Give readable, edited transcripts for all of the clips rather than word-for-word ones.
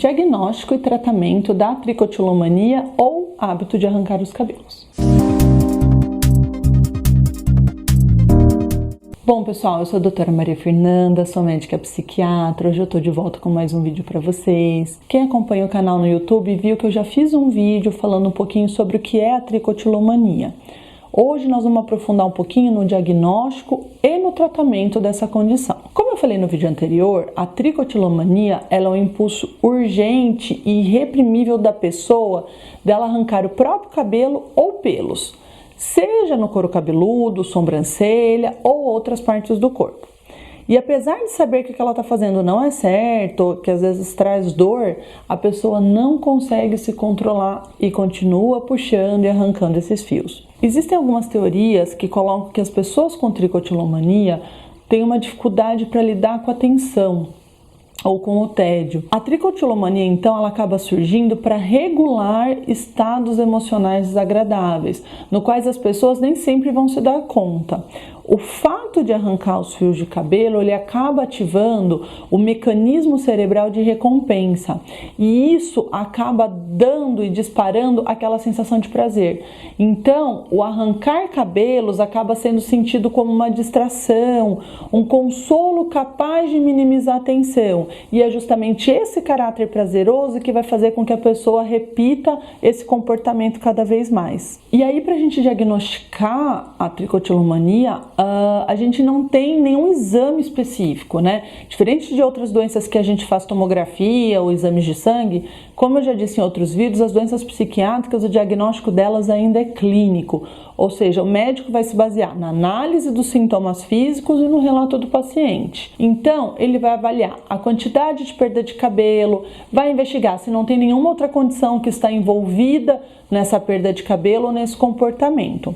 diagnóstico e tratamento da tricotilomania ou hábito de arrancar os cabelos. Bom, pessoal, eu sou a doutora Maria Fernanda, sou médica psiquiatra. Hoje eu tô de volta com mais um vídeo para vocês. Quem acompanha o canal no YouTube viu que eu já fiz um vídeo falando um pouquinho sobre o que é a tricotilomania. Hoje nós vamos aprofundar um pouquinho no diagnóstico e no tratamento dessa condição. Como eu falei no vídeo anterior, a tricotilomania ela é um impulso urgente e irreprimível da pessoa dela arrancar o próprio cabelo ou pelos, seja no couro cabeludo, sobrancelha ou outras partes do corpo. E apesar de saber que o que ela está fazendo não é certo, que às vezes traz dor, a pessoa não consegue se controlar e continua puxando e arrancando esses fios. Existem algumas teorias que colocam que as pessoas com tricotilomania têm uma dificuldade para lidar com a tensão ou com o tédio. A tricotilomania, então, ela acaba surgindo para regular estados emocionais desagradáveis, no quais as pessoas nem sempre vão se dar conta. O fato de arrancar os fios de cabelo, ele acaba ativando o mecanismo cerebral de recompensa, e isso acaba dando e disparando aquela sensação de prazer. Então, o arrancar cabelos acaba sendo sentido como uma distração, um consolo capaz de minimizar a tensão, e é justamente esse caráter prazeroso que vai fazer com que a pessoa repita esse comportamento cada vez mais. E aí, para a gente diagnosticar a tricotilomania, a gente não tem nenhum exame específico, né? Diferente de outras doenças que a gente faz tomografia ou exames de sangue, como eu já disse em outros vídeos, as doenças psiquiátricas, o diagnóstico delas ainda é clínico, ou seja, o médico vai se basear na análise dos sintomas físicos e no relato do paciente. Então, ele vai avaliar a quantidade de perda de cabelo, vai investigar se não tem nenhuma outra condição que está envolvida nessa perda de cabelo ou nesse comportamento.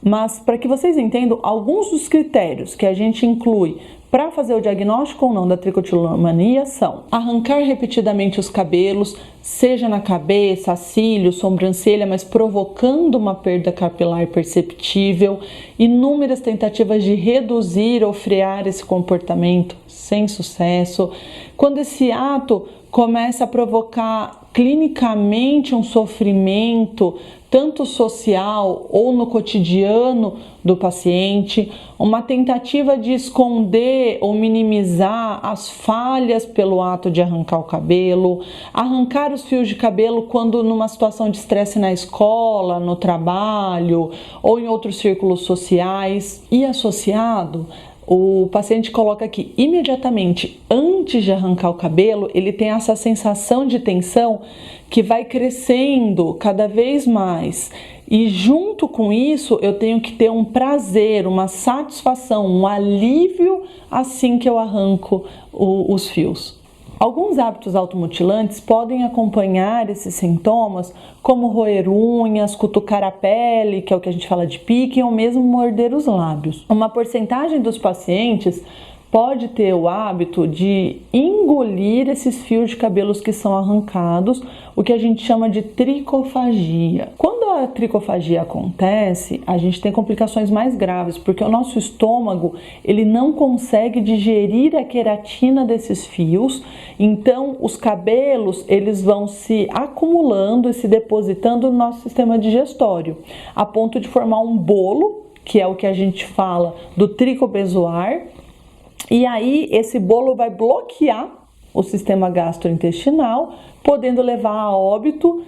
Mas, para que vocês entendam, alguns dos critérios que a gente inclui para fazer o diagnóstico ou não da tricotilomania são arrancar repetidamente os cabelos, seja na cabeça, cílios, sobrancelha, mas provocando uma perda capilar perceptível, inúmeras tentativas de reduzir ou frear esse comportamento sem sucesso, quando esse ato começa a provocar clinicamente um sofrimento, tanto social ou no cotidiano do paciente, uma tentativa de esconder ou minimizar as falhas pelo ato de arrancar o cabelo, arrancar os fios de cabelo quando numa situação de estresse na escola, no trabalho ou em outros círculos sociais. E associado, o paciente coloca aqui, imediatamente antes de arrancar o cabelo, ele tem essa sensação de tensão que vai crescendo cada vez mais. E junto com isso, eu tenho que ter um prazer, uma satisfação, um alívio assim que eu arranco os fios. Alguns hábitos automutilantes podem acompanhar esses sintomas, como roer unhas, cutucar a pele, que é o que a gente fala de pique, ou mesmo morder os lábios. Uma porcentagem dos pacientes pode ter o hábito de engolir esses fios de cabelos que são arrancados, o que a gente chama de tricofagia. Quando a tricofagia acontece, a gente tem complicações mais graves, porque o nosso estômago ele não consegue digerir a queratina desses fios, então os cabelos eles vão se acumulando e se depositando no nosso sistema digestório, a ponto de formar um bolo, que é o que a gente fala do tricobezoar. E aí esse bolo vai bloquear o sistema gastrointestinal, podendo levar a óbito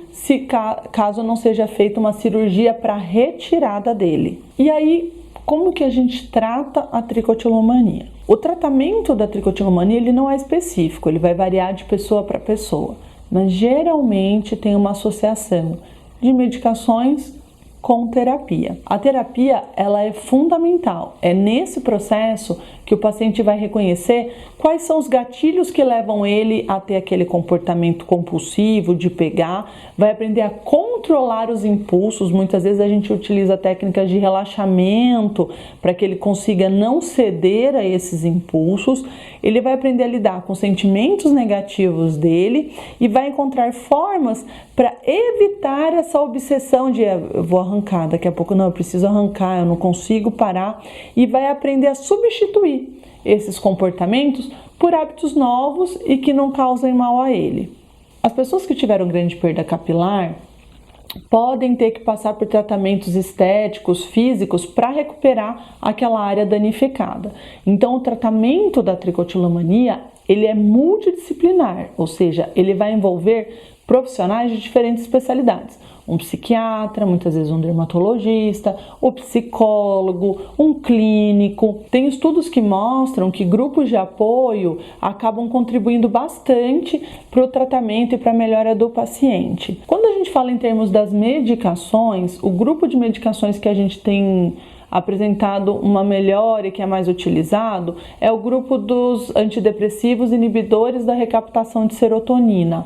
caso não seja feita uma cirurgia para retirada dele. E aí, como que a gente trata a tricotilomania? O tratamento da tricotilomania ele não é específico, ele vai variar de pessoa para pessoa, mas geralmente tem uma associação de medicações com terapia. A terapia ela é fundamental. É nesse processo que o paciente vai reconhecer quais são os gatilhos que levam ele a ter aquele comportamento compulsivo de pegar, vai aprender a controlar os impulsos. Muitas vezes a gente utiliza técnicas de relaxamento para que ele consiga não ceder a esses impulsos. Ele vai aprender a lidar com os sentimentos negativos dele e vai encontrar formas para evitar essa obsessão de eu vou arrancar, daqui a pouco não, eu preciso arrancar, eu não consigo parar, e vai aprender a substituir esses comportamentos por hábitos novos e que não causem mal a ele. As pessoas que tiveram grande perda capilar podem ter que passar por tratamentos estéticos, físicos, para recuperar aquela área danificada. Então, o tratamento da tricotilomania, ele é multidisciplinar, ou seja, ele vai envolver profissionais de diferentes especialidades. Um psiquiatra, muitas vezes um dermatologista, o psicólogo, um clínico. Tem estudos que mostram que grupos de apoio acabam contribuindo bastante para o tratamento e para a melhora do paciente. Quando a gente fala em termos das medicações, o grupo de medicações que a gente tem apresentado uma melhora e que é mais utilizado é o grupo dos antidepressivos inibidores da recaptação de serotonina.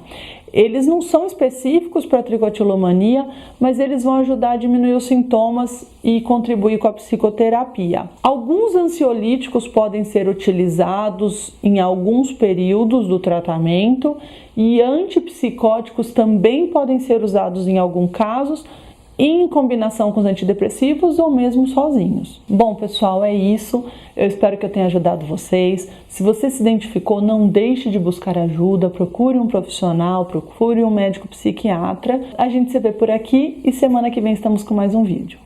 Eles não são específicos para a tricotilomania, mas eles vão ajudar a diminuir os sintomas e contribuir com a psicoterapia. Alguns ansiolíticos podem ser utilizados em alguns períodos do tratamento e antipsicóticos também podem ser usados em alguns casos, em combinação com os antidepressivos ou mesmo sozinhos. Bom, pessoal, é isso. Eu espero que eu tenha ajudado vocês. Se você se identificou, não deixe de buscar ajuda, procure um profissional, procure um médico psiquiatra. A gente se vê por aqui e semana que vem estamos com mais um vídeo.